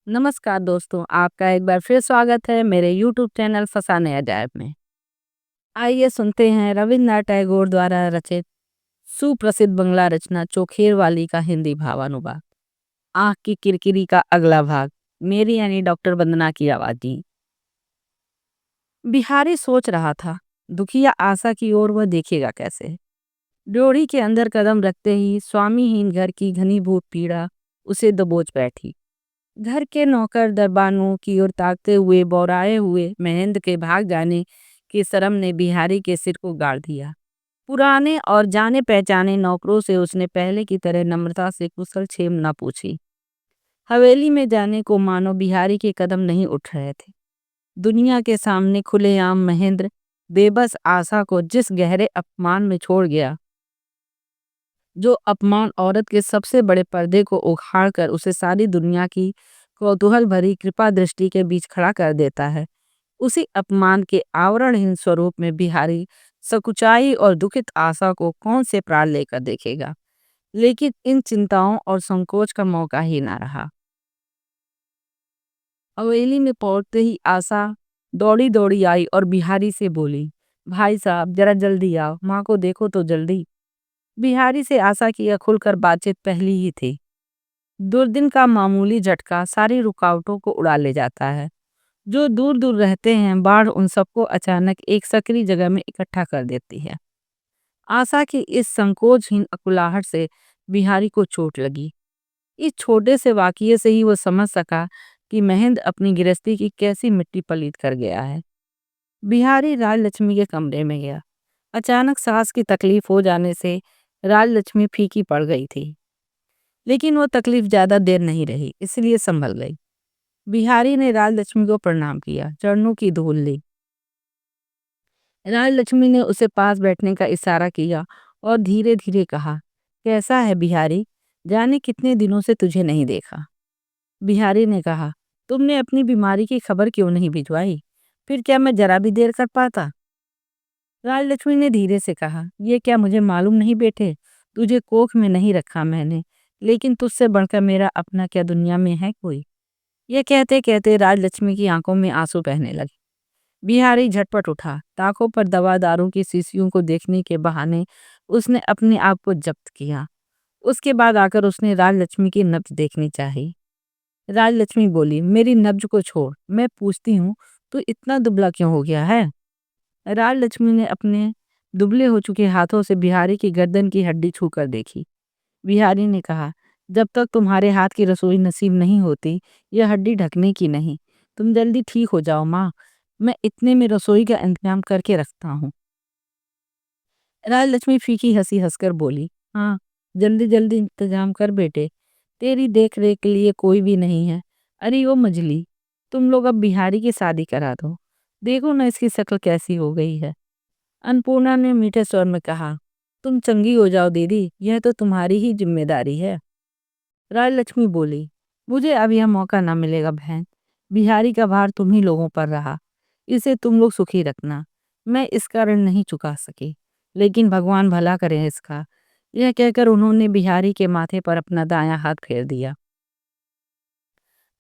नमस्कार दोस्तों, आपका एक बार फिर स्वागत है मेरे यूट्यूब चैनल फसाने अजायब में। आइए सुनते हैं रविन्द्रनाथ टैगोर द्वारा रचित सुप्रसिद्ध बंगला रचना चोखेर वाली का हिंदी भावानुवाद। आँख की किरकिरी का अगला भाग, मेरी यानी डॉक्टर वंदना की आवाज़ी। बिहारी सोच रहा था, दुखिया आशा की ओर वह देखेगा कैसे। ड्योढ़ी के अंदर कदम रखते ही स्वामीहीन घर की घनीभूत पीड़ा उसे दबोच बैठी। घर के नौकर दरबानों की ओर ताकते हुए बौराए हुए महेंद्र के भाग जाने की शर्म ने बिहारी के सिर को गाड़ दिया। पुराने और जाने पहचाने नौकरों से उसने पहले की तरह नम्रता से कुशल क्षेम न पूछी। हवेली में जाने को मानो बिहारी के कदम नहीं उठ रहे थे। दुनिया के सामने खुलेआम महेंद्र बेबस आशा को जिस गहरे अपमान में छोड़ गया, जो अपमान औरत के सबसे बड़े पर्दे को उखाड़ कर उसे सारी दुनिया की कौतूहल भरी कृपा दृष्टि के बीच खड़ा कर देता है, उसी अपमान के आवरणहीन स्वरूप में बिहारी सकुचाई और दुखित आशा को कौन से प्राण लेकर देखेगा। लेकिन इन चिंताओं और संकोच का मौका ही ना रहा। हवेली में पहुंचते ही आशा दौड़ी दौड़ी आई और बिहारी से बोली, भाई साहब जरा जल्दी आओ, माँ को देखो तो जल्दी। बिहारी से आशा की यह खुलकर बातचीत पहली ही थी। दुर्दिन का मामूली झटका सारी रुकावटों को उड़ा ले जाता है। जो दूर दूर रहते हैं, बाढ़ उन सबको अचानक एक सकरी जगह में इकट्ठा कर देती है। आशा की इस संकोचहीन अकुलाहट से बिहारी को चोट लगी। इस छोटे से वाकये से ही वो समझ सका कि महेंद्र अपनी गृहस्थी की कैसी मिट्टी पलीत कर गया है। बिहारी राजलक्ष्मी के कमरे में गया। अचानक सांस की तकलीफ हो जाने से राजलक्ष्मी फीकी पड़ गई थी, लेकिन वो तकलीफ ज्यादा देर नहीं रही, इसलिए संभल गई। बिहारी ने राजलक्ष्मी को प्रणाम किया, चरणों की धूल ली। राजलक्ष्मी ने उसे पास बैठने का इशारा किया और धीरे धीरे कहा, कैसा है बिहारी, जाने कितने दिनों से तुझे नहीं देखा। बिहारी ने कहा, तुमने अपनी बीमारी की खबर क्यों नहीं भिजवाई, फिर क्या मैं जरा भी देर कर पाता। राजलक्ष्मी ने धीरे से कहा, ये क्या मुझे मालूम नहीं बेटे, तुझे कोख में नहीं रखा मैंने, लेकिन तुझसे बढ़कर मेरा अपना क्या दुनिया में है कोई। यह कहते कहते राजलक्ष्मी की आंखों में आंसू बहने लगे। बिहारी झटपट उठा, ताकों पर दवा दारू की शीशियों को देखने के बहाने उसने अपने आप को जब्त किया। उसके बाद आकर उसने राजलक्ष्मी की नब्ज देखनी चाहिए। राजलक्ष्मी बोली, मेरी नब्ज को छोड़, मैं पूछती हूँ, तू इतना दुबला क्यों हो गया है। राजलक्ष्मी ने अपने दुबले हो चुके हाथों से बिहारी की गर्दन की हड्डी छूकर देखी। बिहारी ने कहा, जब तक तुम्हारे हाथ की रसोई नसीब नहीं होती, यह हड्डी ढकने की नहीं। तुम जल्दी ठीक हो जाओ माँ, मैं इतने में रसोई का इंतजाम करके रखता हूँ। राजलक्ष्मी फीकी हंसी हंसकर बोली, हाँ, जल्दी जल्दी इंतजाम कर बेटे, तेरी देख रेख के लिए कोई भी नहीं है। अरे ओ मजली, तुम लोग अब बिहारी की शादी करा दो, देखो ना इसकी शक्ल कैसी हो गई है। अन्नपूर्णा ने मीठे स्वर में कहा, तुम चंगी हो जाओ दीदी, यह तो तुम्हारी ही जिम्मेदारी है। राजलक्ष्मी बोली, मुझे अब यह मौका ना मिलेगा बहन, बिहारी का भार तुम ही लोगों पर रहा, इसे तुम लोग सुखी रखना। मैं इसका ऋण नहीं चुका सकी, लेकिन भगवान भला करे इसका। यह कहकर उन्होंने बिहारी के माथे पर अपना दायां हाथ फेर दिया।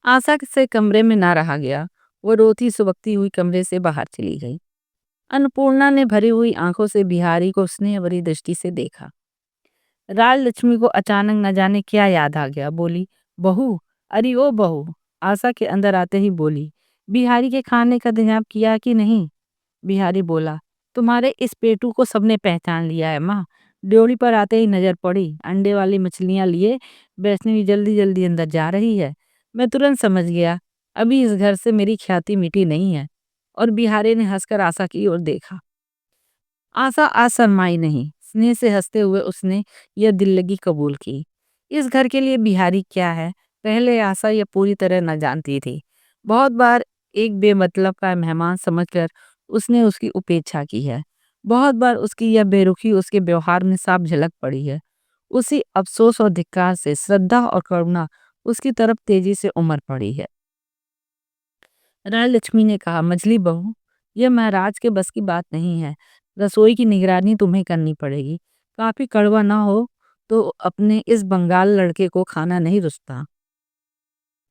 आशा से कमरे में ना रहा गया, वो रोती सुबकती हुई कमरे से बाहर चली गई। अन्नपूर्णा ने भरी हुई आंखों से बिहारी को स्नेह भरी दृष्टि से देखा। राजलक्ष्मी को अचानक न जाने क्या याद आ गया, बोली, बहू, अरे ओ बहू। आशा के अंदर आते ही बोली, बिहारी के खाने का इंतजाम किया कि नहीं। बिहारी बोला, तुम्हारे इस पेटू को सबने पहचान लिया है माँ, ड्योढ़ी पर आते ही नजर पड़ी, अंडे वाली मछलियां लिए वैष्णवी जल्दी जल्दी अंदर जा रही है। मैं तुरंत समझ गया, अभी इस घर से मेरी ख्याति मिटी नहीं है। और बिहारी ने हंसकर आशा की ओर देखा। आशा आज शर्माई नहीं, स्नेह से हंसते हुए उसने यह दिल लगी कबूल की। इस घर के लिए बिहारी क्या है, पहले आशा यह पूरी तरह न जानती थी। बहुत बार एक बेमतलब का मेहमान समझकर उसने उसकी उपेक्षा की है। बहुत बार उसकी यह बेरुखी उसके व्यवहार में साफ झलक पड़ी है। उसी अफसोस और धिक्कार से श्रद्धा और करुणा उसकी तरफ तेजी से उमड़ पड़ी है। राजलक्ष्मी ने कहा, मछली बहू, यह महाराज के बस की बात नहीं है। रसोई की निगरानी तुम्हें करनी पड़ेगी। काफी कड़वा ना हो तो अपने इस बंगाल लड़के को खाना नहीं रुचता।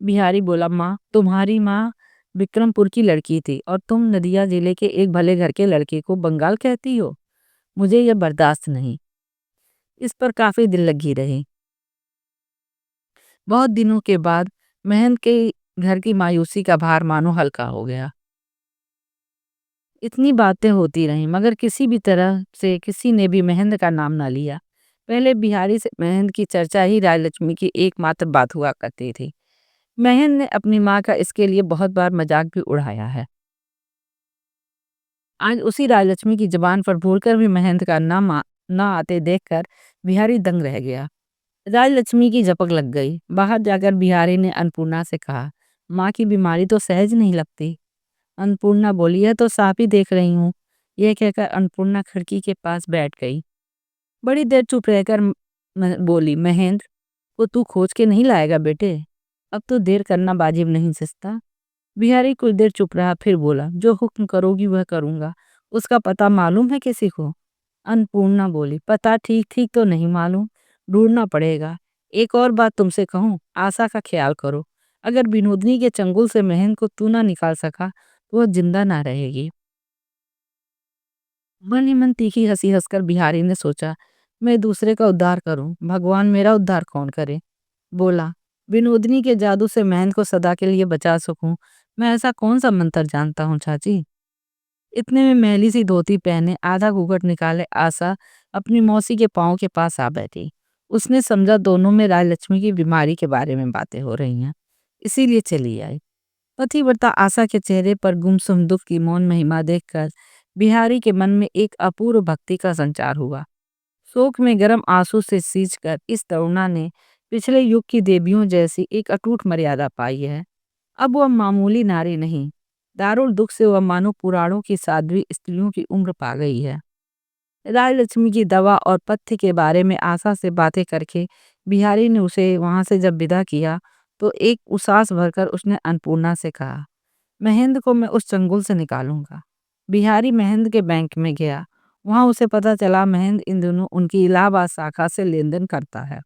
बिहारी बोला, माँ, तुम्हारी माँ विक्रमपुर की लड़की थी और तुम नदिया जिले के एक भले घर के लड़के को बंगाल कहती हो। मुझे यह बर्दाश्त नहीं। इस पर काफी दिल लगी रही। बहुत दिनों के बाद महंत के घर की मायूसी का भार मानो हल्का हो गया। इतनी बातें होती रहीं मगर किसी भी तरह से किसी ने भी महंत का नाम ना लिया। पहले बिहारी से महंत की चर्चा ही राजलक्ष्मी की एकमात्र बात हुआ करती थी। महंत ने अपनी माँ का इसके लिए बहुत बार मजाक भी उड़ाया है। आज उसी राजलक्ष्मी की जुबान पर भूलकर भी महंत का ना आते देखकर बिहारी दंग रह गया। राजलक्ष्मी की झपक लग गई। बाहर जाकर बिहारी ने अन्नपूर्णा से कहा, माँ की बीमारी तो सहज नहीं लगती। अन्नपूर्णा बोली, है तो साफ ही देख रही हूँ। यह कहकर अन्नपूर्णा खिड़की के पास बैठ गई। बड़ी देर चुप रहकर बोली, महेंद्र को तू खोज के नहीं लाएगा बेटे। अब तो देर करना वाजिब नहीं सस्ता। बिहारी कुछ देर चुप रहा, फिर बोला, जो हुक्म करोगी वह करूंगा। उसका पता मालूम है किसी को? अन्नपूर्णा बोली, पता ठीक ठीक तो नहीं मालूम, ढूंढना पड़ेगा। एक और बात तुमसे कहूँ, आशा का ख्याल करो। अगर विनोदनी के चंगुल से महन को तू ना निकाल सका तो वह जिंदा ना रहेगी। मन ही मन तीखी हंसी हंसकर बिहारी ने सोचा, मैं दूसरे का उद्धार करूं, भगवान मेरा उद्धार कौन करे। बोला, विनोदनी के जादू से महन को सदा के लिए बचा सकूं, मैं ऐसा कौन सा मंत्र जानता हूँ चाची। इतने में मैली सी धोती पहने आधा घूंघट निकाले आशा अपनी मौसी के पाँव के पास आ बैठी। उसने समझा दोनों में राजलक्ष्मी की बीमारी के बारे में बातें हो रही हैं, इसीलिए चली आई। पतिव्रता आशा के चेहरे पर गुमसुम दुख की मौन महिमा देखकर बिहारी के मन में एक अपूर्व भक्ति का संचार हुआ। शोक में गर्म आंसू से सींचकर इस तरुणा ने पिछले युग की देवियों जैसी एक अटूट मर्यादा पाई है। अब वह मामूली नारी नहीं, दारुण दुख से वह मानो पुराणों की साध्वी स्त्रियों की उम्र पा गई है। राजलक्ष्मी की दवा और पथ्य के बारे में आशा से बातें करके बिहारी ने उसे वहां से जब विदा किया तो एक उसास भरकर उसने अन्नपूर्णा से कहा, महेंद्र को मैं उस चंगुल से निकालूंगा। बिहारी महेंद्र के बैंक में गया। वहां उसे पता चला महेंद्र इन दिनों उनकी इलाहाबाद शाखा से लेन देन करता है।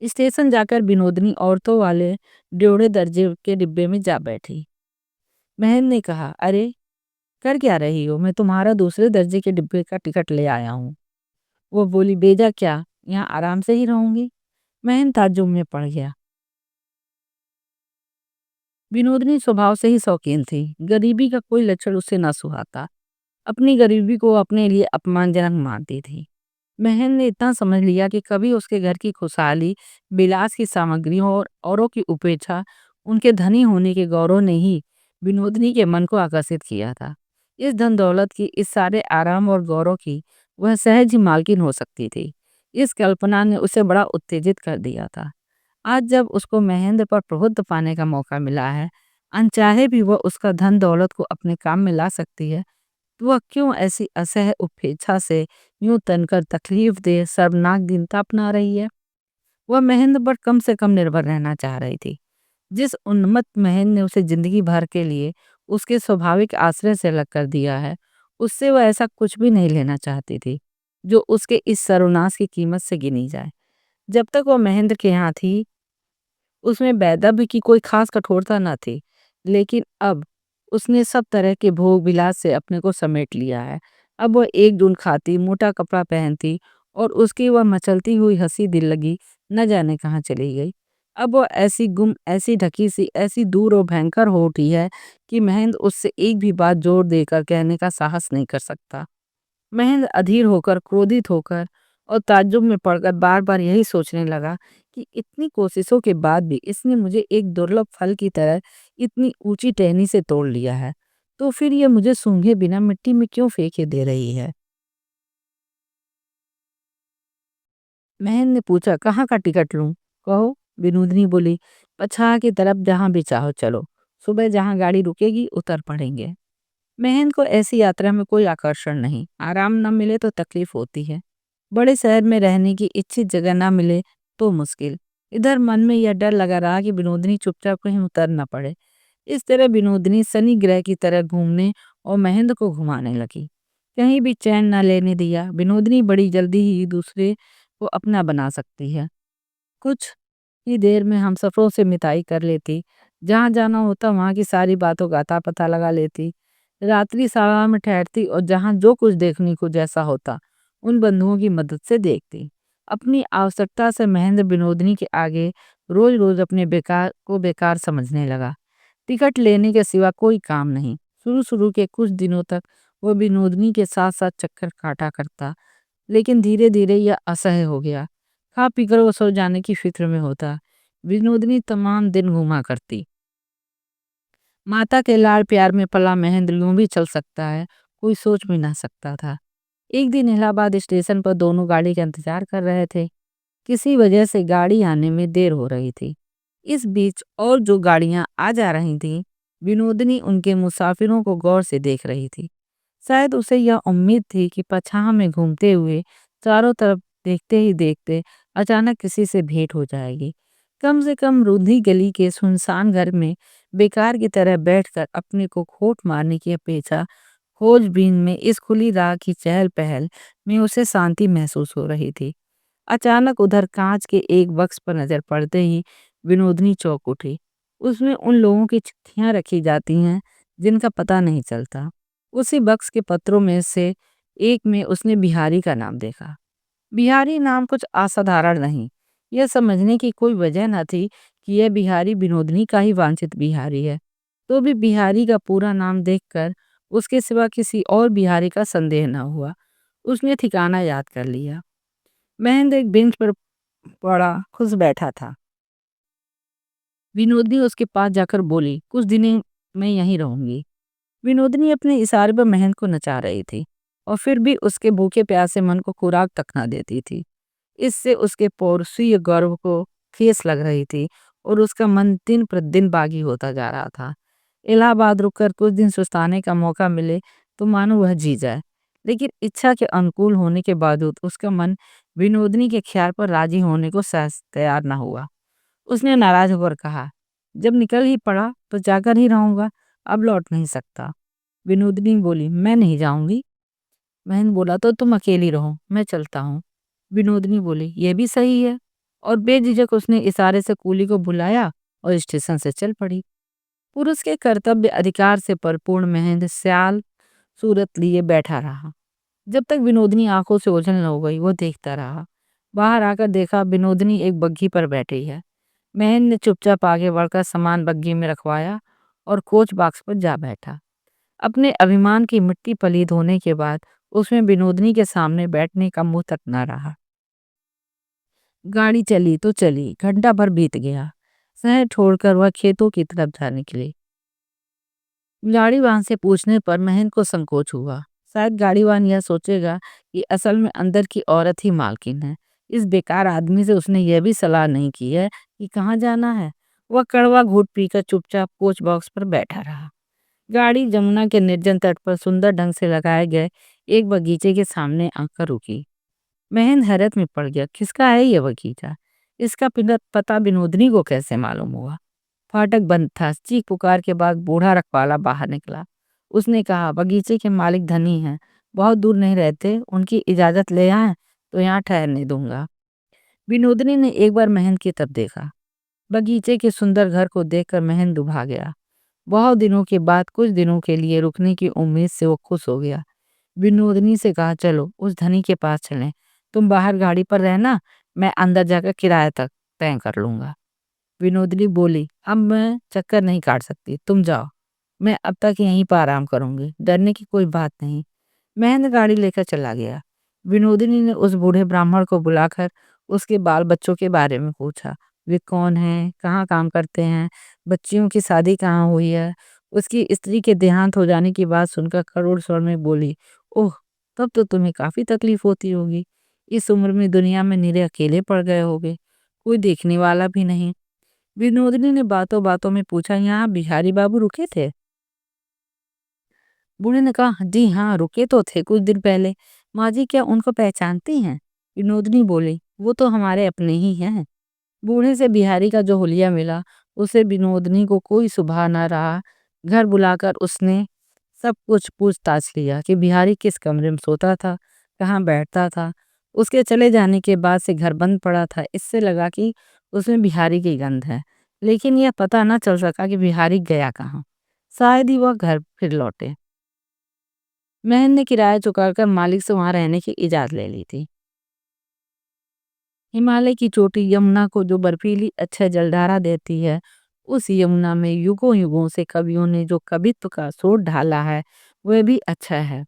स्टेशन जाकर विनोदनी औरतों वाले ड्योढ़े दर्जे के डिब्बे में जा बैठी। महेंद्र ने कहा, अरे कर क्या रही हो, मैं तुम्हारा दूसरे दर्जे के डिब्बे का टिकट ले आया हूँ। वो बोली, बेजा क्या, यहाँ आराम से ही रहूंगी। महेंद्र ताज्जुब में पड़ गया। विनोदनी स्वभाव से ही शौकीन थी। गरीबी का कोई लक्षण उसे न सुहाता। अपनी गरीबी को अपने लिए अपमानजनक मानती थी। महन ने इतना समझ लिया कि कभी उसके घर की खुशहाली, विलास की सामग्रियों और औरों की उपेक्षा, उनके धनी होने के गौरव ने ही विनोदनी के मन को आकर्षित किया था। इस धन दौलत की, इस सारे आराम और गौरव की वह सहज ही मालकिन हो सकती थी। इस कल्पना ने उसे बड़ा उत्तेजित कर दिया था। आज जब उसको महेंद्र पर प्रभुत्व पाने का मौका मिला है, अनचाहे भी वह उसका धन दौलत को अपने काम में ला सकती है, तो वह क्यों ऐसी असह्य उपेक्षा से यूं तनकर तकलीफ दे शर्मनाक दीनता अपना रही है। वह महेंद्र पर कम से कम निर्भर रहना चाह रही थी। जिस उन्मत्त महेंद्र ने उसे जिंदगी भर के लिए उसके स्वाभाविक आश्रय से अलग कर दिया है, उससे वह ऐसा कुछ भी नहीं लेना चाहती थी जो उसके इस सर्वनाश की कीमत से गिनी जाए। जब तक वह महेंद्र के यहाँ थी उसमें वैदव्य की कोई खास कठोरता न थी, लेकिन अब उसने सब तरह के भोग विलास से अपने को समेट लिया है। अब वह एक दून खाती, मोटा कपड़ा पहनती और उसकी वह मचलती हुई हंसी दिल लगी न जाने कहाँ चली गई। अब वह ऐसी गुम, ऐसी ढकी सी, ऐसी दूर और भयंकर हो उठी है कि महेंद्र उससे एक भी बात जोर देकर कहने का साहस नहीं कर सकता। महेंद्र अधीर होकर, क्रोधित होकर और ताज्जुब में पड़कर बार बार यही सोचने लगा कि इतनी कोशिशों के बाद भी इसने मुझे एक दुर्लभ फल की तरह इतनी ऊंची टहनी से तोड़ लिया है, तो फिर ये मुझे सूंघे बिना मिट्टी में क्यों फेंके दे रही है। महेंद्र ने पूछा, कहाँ का टिकट लूं? कहो। विनोदनी बोली, पछाड़ की तरफ जहां भी चाहो चलो, सुबह जहां गाड़ी रुकेगी उतर पड़ेंगे। महेंद्र को ऐसी यात्रा में कोई आकर्षण नहीं। आराम न मिले तो तकलीफ होती है, बड़े शहर में रहने की इच्छित जगह न मिले तो मुश्किल। इधर मन में यह डर लगा रहा कि विनोदनी चुपचाप कहीं उतर न पड़े। इस तरह विनोदनी शनि ग्रह की तरह घूमने और महेंद्र को घुमाने लगी, कहीं भी चैन न लेने दिया। विनोदनी बड़ी जल्दी ही दूसरे को अपना बना सकती है। कुछ ही देर में हम सफ़रों से मिताई कर लेती। जहाँ जाना होता वहाँ की सारी बातों का अता पता लगा लेती। रात्रि सारा में ठहरती और जहाँ जो कुछ देखने को जैसा होता उन बंधुओं की मदद से देखती। अपनी आवश्यकता से महेंद्र विनोदनी के आगे रोज रोज अपने बेकार को बेकार समझने लगा। टिकट लेने के सिवा कोई काम नहीं। शुरू शुरू के कुछ दिनों तक वो विनोदनी के साथ साथ चक्कर काटा करता, लेकिन धीरे धीरे यह असह्य हो गया। खा पीकर वो सो जाने की फिक्र में होता। विनोदनी तमाम दिन घूमा करती। माता के लाड़ प्यार में पला महेंद्र यूं भी चल सकता है, कोई सोच भी ना सकता था। एक दिन इलाहाबाद स्टेशन पर दोनों गाड़ी का इंतजार कर रहे थे। किसी वजह से गाड़ी आने में देर हो रही थी। इस बीच और जो गाड़ियां आ जा रही थीं, विनोदनी उनके मुसाफिरों को गौर से देख रही थी। शायद उसे यह उम्मीद थी कि पछाह में घूमते हुए चारों तरफ देखते ही देखते अचानक किसी से भेंट हो जाएगी। कम से कम रूंधी गली के सुनसान घर में बेकार की तरह बैठकर अपने को खोट मारने की अपेक्षा खोजबीन में इस खुली राह की चहल पहल में उसे शांति महसूस हो रही थी। अचानक उधर कांच के एक बक्स पर नजर पड़ते ही विनोदनी चौंक उठी। उसमें उन लोगों की चिट्ठियां रखी जाती हैं जिनका पता नहीं चलता। उसी बक्स के पत्रों में से एक में उसने बिहारी का नाम देखा। बिहारी नाम कुछ असाधारण नहीं। यह समझने की कोई वजह न थी कि यह बिहारी विनोदनी का ही वांछित बिहारी है। तो भी बिहारी का पूरा नाम देखकर उसके सिवा किसी और बिहारी का संदेह न हुआ। उसने ठिकाना याद कर लिया। महेंद्र एक बेंच पर पड़ा खुश बैठा था। विनोदनी उसके पास जाकर बोली, कुछ दिन मैं यहीं रहूंगी। विनोदनी अपने इशारे पर महेंद्र को नचा रही थी और फिर भी उसके भूखे प्यासे मन को खुराक तक न देती थी। इससे उसके पौरुषीय गौरव को ठेस लग रही थी और उसका मन दिन प्रतिदिन बागी होता जा रहा था। इलाहाबाद रुककर कुछ दिन सुस्ताने का मौका मिले तो मानो वह जी जाए, लेकिन इच्छा के अनुकूल होने के बावजूद उसका मन विनोदनी के ख्याल पर राजी होने को सहज तैयार न हुआ। उसने नाराज होकर कहा, जब निकल ही पड़ा तो जाकर ही रहूंगा, अब लौट नहीं सकता। विनोदनी बोली, मैं नहीं जाऊंगी। महेंद्र बोला, तो तुम अकेली रहो, मैं चलता हूँ। विनोदनी बोली, यह भी सही है। और बेझिझक उसने इशारे से कूली को बुलाया और स्टेशन से चल पड़ी। पुरुष के कर्तव्य अधिकार से परिपूर्ण महेंद्र स्याल सूरत लिए बैठा रहा। जब तक विनोदनी आंखों से ओझल न हो गई वो देखता रहा। बाहर आकर देखा विनोदनी एक बग्घी पर बैठी है। महेंद्र ने चुपचाप आगे बढ़कर सामान बग्घी में रखवाया और कोच बॉक्स पर जा बैठा। अपने अभिमान की मिट्टी पलीद होने के बाद उसमें विनोदनी के सामने बैठने का मुंह तक न रहा। गाड़ी चली तो चली, घंटा भर बीत गया। शहर छोड़कर वह खेतों की तरफ जा निकली। गाड़ीवान से पूछने पर महेंद्र को संकोच हुआ। शायद गाड़ीवान यह सोचेगा कि असल में अंदर की औरत ही मालकिन है। इस बेकार आदमी से उसने यह भी सलाह नहीं की है कि कहाँ जाना है। वह कड़वा घूंट पीकर चुपचाप कोच बॉक्स पर बैठा रहा। गाड़ी जमुना के निर्जन तट पर सुंदर ढंग से लगाए गए एक बगीचे के सामने आकर रुकी। महेंद्र हैरत में पड़ गया, किसका है यह बगीचा? इसका पता विनोदनी को कैसे मालूम हुआ? फाटक बंद था। चीख पुकार के बाद बूढ़ा रखवाला बाहर निकला। उसने कहा, बगीचे के मालिक धनी हैं, बहुत दूर नहीं रहते, उनकी इजाजत ले आए तो यहाँ ठहरने दूंगा। विनोदनी ने एक बार महेंद्र की तरफ देखा। बगीचे के सुंदर घर को देखकर महेंद्र लुभा गया। बहुत दिनों के बाद कुछ दिनों के लिए रुकने की उम्मीद से वो खुश हो गया। विनोदनी से कहा, चलो उस धनी के पास चलें, तुम बाहर गाड़ी पर रहना, मैं अंदर जाकर किराया तक तय कर लूंगा। विनोदनी बोली, अब मैं चक्कर नहीं काट सकती, तुम जाओ, मैं अब तक यहीं पर आराम करूंगी, डरने की कोई बात नहीं। महेंद्र गाड़ी लेकर चला गया। विनोदिनी ने उस बूढ़े ब्राह्मण को बुलाकर उसके बाल बच्चों के बारे में पूछा। वे कौन हैं, कहाँ काम करते हैं, बच्चियों की शादी कहाँ हुई है। उसकी स्त्री के देहांत हो जाने की बात सुनकर करोड़ स्वर में बोली, ओह, तब तो तुम्हें काफी तकलीफ होती होगी। इस उम्र में दुनिया में निरे अकेले पड़ गए होगे, कोई देखने वाला भी नहीं। विनोदिनी ने बातों बातों में पूछा, यहाँ बिहारी बाबू रुके थे? बूढ़े ने कहा, जी हाँ, रुके तो थे कुछ दिन पहले। माँ जी क्या उनको पहचानती हैं? विनोदनी बोली, वो तो हमारे अपने ही हैं। बूढ़े से बिहारी का जो हुलिया मिला उसे विनोदनी को कोई सुबह न रहा। घर बुलाकर उसने सब कुछ पूछताछ लिया कि बिहारी किस कमरे में सोता था, कहाँ बैठता था। उसके चले जाने के बाद से घर बंद पड़ा था। इससे लगा कि उसमें बिहारी की गंध है, लेकिन यह पता न चल सका कि बिहारी गया कहाँ। शायद ही वह घर फिर लौटे। महन ने किराया चुकाकर मालिक से वहां रहने की इजाजत ले ली थी। हिमालय की चोटी यमुना को जो बर्फीली अच्छा जलधारा देती है, उस यमुना में युगों युगों से कवियों ने जो कवित्व का सोत ढाला है, वह भी अच्छा है।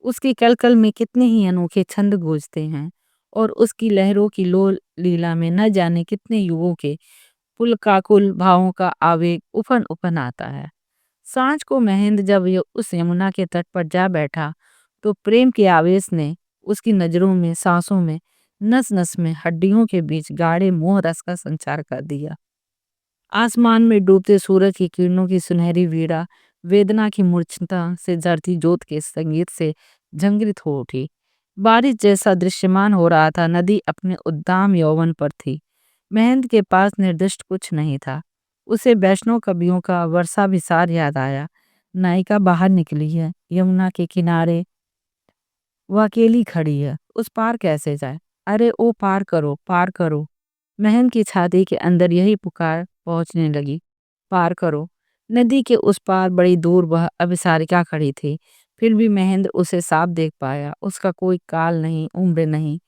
उसकी कलकल में कितने ही अनोखे छंद गूंजते हैं और उसकी लहरों की लोल लीला में न जाने कितने युगों के पुलकाकुल भावों का आवेग उफन उफन आता है। सांझ को महेंद्र जब उस यमुना के तट पर जा बैठा, तो प्रेम के आवेश ने उसकी नजरों में, सांसों में, नस नस में, हड्डियों के बीच गाढ़े मोह रस का संचार कर दिया। आसमान में डूबते सूरज की किरणों की सुनहरी वीणा वेदना की मूर्छना से जड़ती जोत के संगीत से झंकृत हो उठी। बारिश जैसा दृश्यमान हो रहा था, नदी अपने उद्दाम यौवन पर थी। महेंद्र के पास निर्दिष्ट कुछ नहीं था। उसे वैष्णव कवियों का वर्षा विसार याद आया। नायिका बाहर निकली है, यमुना के किनारे वो अकेली खड़ी है, उस पार कैसे जाए? अरे ओ पार करो, पार करो। महन की छाती के अंदर यही पुकार पहुंचने लगी। पार करो। नदी के उस पार बड़ी दूर वह अभिसारिका खड़ी थी। फिर भी महेंद्र उसे साफ देख पाया। उसका कोई काल नहीं, उम्र नहीं।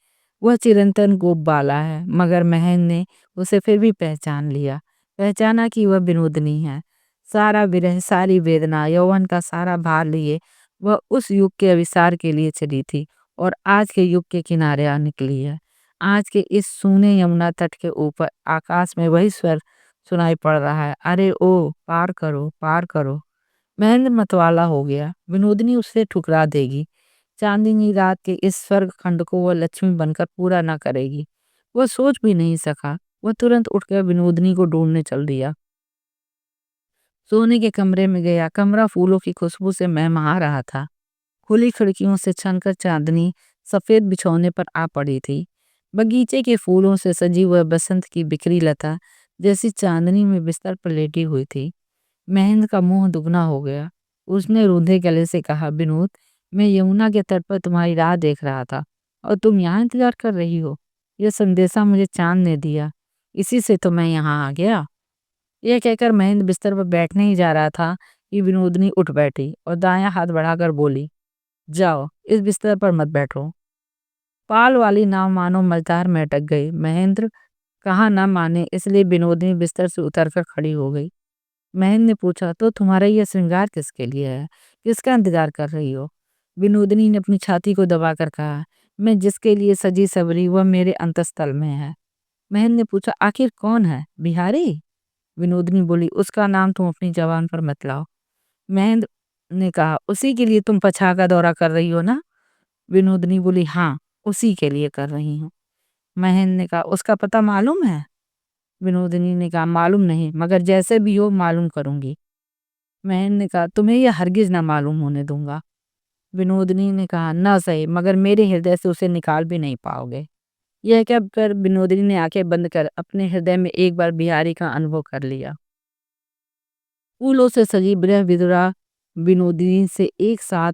वह चिरंतन गोप बाला है, मगर महन ने उसे फिर भी पहचान लिया। पहचाना कि वह विनोदनी है। सारा विरह, सारी वेदना, यौवन का सारा भार लिए वह उस युग के अभिसार के लिए चली थी और आज के युग के किनारे आ निकली है। आज के इस सूने यमुना तट के ऊपर आकाश में वही स्वर सुनाई पड़ रहा है, अरे ओ पार करो, पार करो। महेंद्र मतवाला हो गया। विनोदनी उसे ठुकरा देगी। चांदनी रात के इस स्वर्ग खंड को वह लक्ष्मी बनकर पूरा न करेगी। वह सोच भी नहीं सका। वह तुरंत उठकर विनोदनी को ढूंढने चल दिया। सोने के कमरे में गया। कमरा फूलों की खुशबू से महमहा रहा था। खुली खिड़कियों से छनकर चांदनी सफेद बिछौने पर आ पड़ी थी। बगीचे के फूलों से सजी वह बसंत की बिखरी लता जैसी चांदनी में बिस्तर पर लेटी हुई थी। महेंद्र का मुंह दुगना हो गया। उसने रूंधे गले से कहा, विनोद, मैं यमुना के तट पर तुम्हारी राह देख रहा था और तुम यहाँ इंतजार कर रही हो। यह संदेशा मुझे चांद ने दिया, इसी से तो मैं यहाँ आ गया। यह कहकर महेंद्र बिस्तर पर बैठने ही जा रहा था कि विनोदनी उठ बैठी और दायां हाथ बढ़ाकर बोली, जाओ, इस बिस्तर पर मत बैठो। पाल वाली नाव मानो मझधार में अटक गई। महेंद्र कहाँ न माने, इसलिए विनोदनी बिस्तर से उतरकर खड़ी हो गई। महेंद्र ने पूछा, तो तुम्हारा यह श्रृंगार किसके लिए है? किसका इंतजार कर रही हो? विनोदनी ने अपनी छाती को दबाकर कहा, मैं जिसके लिए सजी सवरी वह मेरे अंतस्थल में है। महेंद्र ने पूछा, आखिर कौन है? बिहारी? विनोदनी बोली, उसका नाम तुम अपनी जबान पर मत लाओ। महेंद्र ने कहा, उसी के लिए तुम पछा का दौरा कर रही हो ना? विनोदनी बोली, हाँ, उसी के लिए कर रही हूँ। महेंद्र ने कहा, उसका पता मालूम है? विनोदनी ने कहा, मालूम नहीं, मगर जैसे भी हो मालूम करूंगी। महेंद्र ने कहा, तुम्हें यह हरगिज ना मालूम होने दूंगा। विनोदनी ने कहा, ना सही, मगर मेरे हृदय से उसे निकाल भी नहीं पाओगे। यह कहकर विनोदनी ने आंखें बंद कर अपने हृदय में एक बार बिहारी का अनुभव कर लिया। फूलों से सजी ब्रह विदुरा विनोदिनी से एक साथ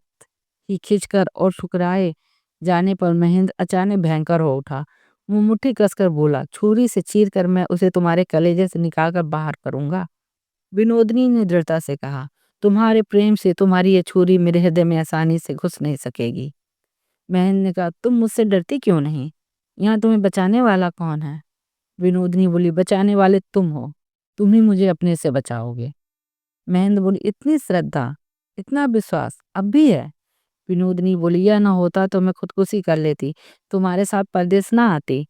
ही खिंचकर और ठुकराए जाने पर महेंद्र अचानक भयंकर हो उठा। वो मुट्ठी कसकर बोला, छुरी से चीर कर मैं उसे तुम्हारे कलेजे से निकाल कर बाहर करूंगा। विनोदनी ने दृढ़ता से कहा, तुम्हारे प्रेम से तुम्हारी ये छुरी मेरे हृदय में आसानी से घुस नहीं सकेगी। महेंद्र ने कहा, तुम मुझसे डरती क्यों नहीं? यहाँ तुम्हें बचाने वाला कौन है? विनोदनी बोली, बचाने वाले तुम हो। तुम ही मुझे अपने से बचाओगे। महेंद्र बोली, इतनी श्रद्धा, इतना विश्वास अब भी है? विनोदनी बोली, यह ना होता तो मैं खुदकुशी कर लेती, तुम्हारे साथ परदेश ना आती।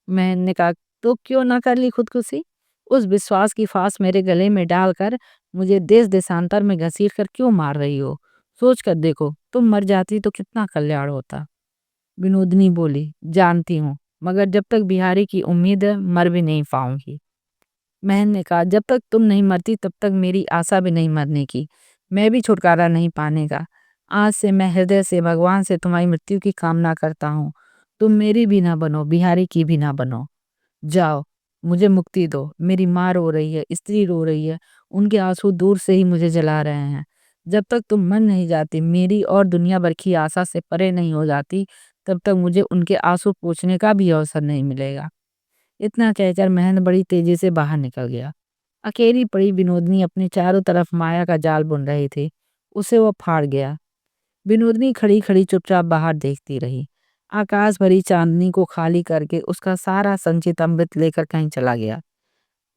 मैंने कहा, तो क्यों ना कर ली खुदकुशी? उस विश्वास की फांस मेरे गले में डालकर मुझे देश देशांतर में घसीट कर क्यों मार रही हो? सोच कर देखो, तुम मर जाती तो कितना कल्याण होता। विनोदनी बोली, जानती हूँ, मगर जब तक बिहारी की उम्मीद है मर भी नहीं पाऊंगी। महन ने कहा, जब तक तुम नहीं मरती तब तक मेरी आशा भी नहीं मरने की, मैं भी छुटकारा नहीं पाने का। आज से मैं हृदय से भगवान से तुम्हारी मृत्यु की कामना करता हूँ। तुम मेरी भी ना बनो, बिहारी की भी ना बनो। जाओ, मुझे मुक्ति दो। मेरी माँ रो रही है, स्त्री रो रही है, उनके आंसू दूर से ही मुझे जला रहे हैं। जब तक तुम मर नहीं जाती, मेरी और दुनिया भर की आशा से परे नहीं हो जाती, तब तक मुझे उनके आंसू पोंछने का भी अवसर नहीं मिलेगा। इतना कहकर महन बड़ी तेजी से बाहर निकल गया। अकेली पड़ी विनोदनी अपने चारों तरफ माया का जाल बुन रही थी। उसे वो फाड़ गया। विनोदनी खड़ी खड़ी चुपचाप बाहर देखती रही। आकाश भरी चांदनी को खाली करके उसका सारा संचित अमृत लेकर कहीं चला गया।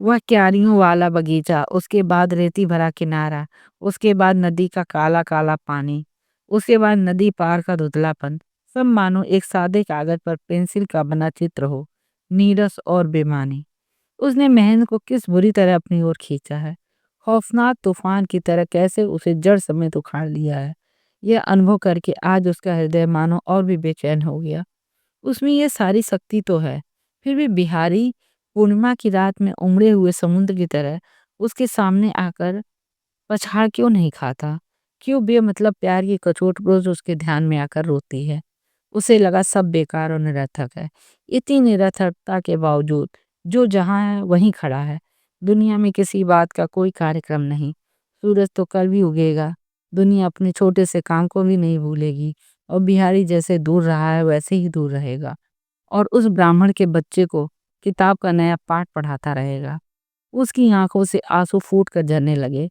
वह क्यारियों वाला बगीचा, उसके बाद रेती भरा किनारा, उसके बाद नदी का काला काला पानी, उसके बाद नदी पार का धुंधलापन, सब मानो एक सादे कागज पर पेंसिल का बना चित्र हो, नीरस और बेमानी। उसने महन को किस बुरी तरह अपनी ओर खींचा है, खौफनाक तूफान की तरह कैसे उसे जड़ समेत उखाड़ लिया है। यह अनुभव करके आज उसका हृदय मानो और भी बेचैन हो गया। उसमें ये सारी शक्ति तो है, फिर भी बिहारी पूर्णिमा की रात में उमड़े हुए समुद्र की तरह उसके सामने आकर पछाड़ क्यों नहीं खाता? क्यों बेमतलब प्यार की कचोट रोज उसके ध्यान में आकर रोती है? उसे लगा सब बेकार और निरर्थक है। इतनी निरर्थकता के बावजूद जो जहाँ है वहीं खड़ा है। दुनिया में किसी बात का कोई कार्यक्रम नहीं। सूरज तो कल भी उगेगा। दुनिया अपने छोटे से काम को भी नहीं भूलेगी और बिहारी जैसे दूर रहा है वैसे ही दूर रहेगा और उस ब्राह्मण के बच्चे को किताब का नया पाठ पढ़ाता रहेगा। उसकी आंखों से आंसू फूट कर झरने लगे।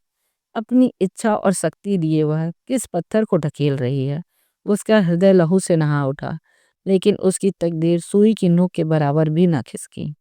अपनी इच्छा और शक्ति लिए वह किस पत्थर को ढकेल रही है। उसका हृदय लहू से नहा उठा, लेकिन उसकी तकदीर सुई की नोक के बराबर भी न खिसकी।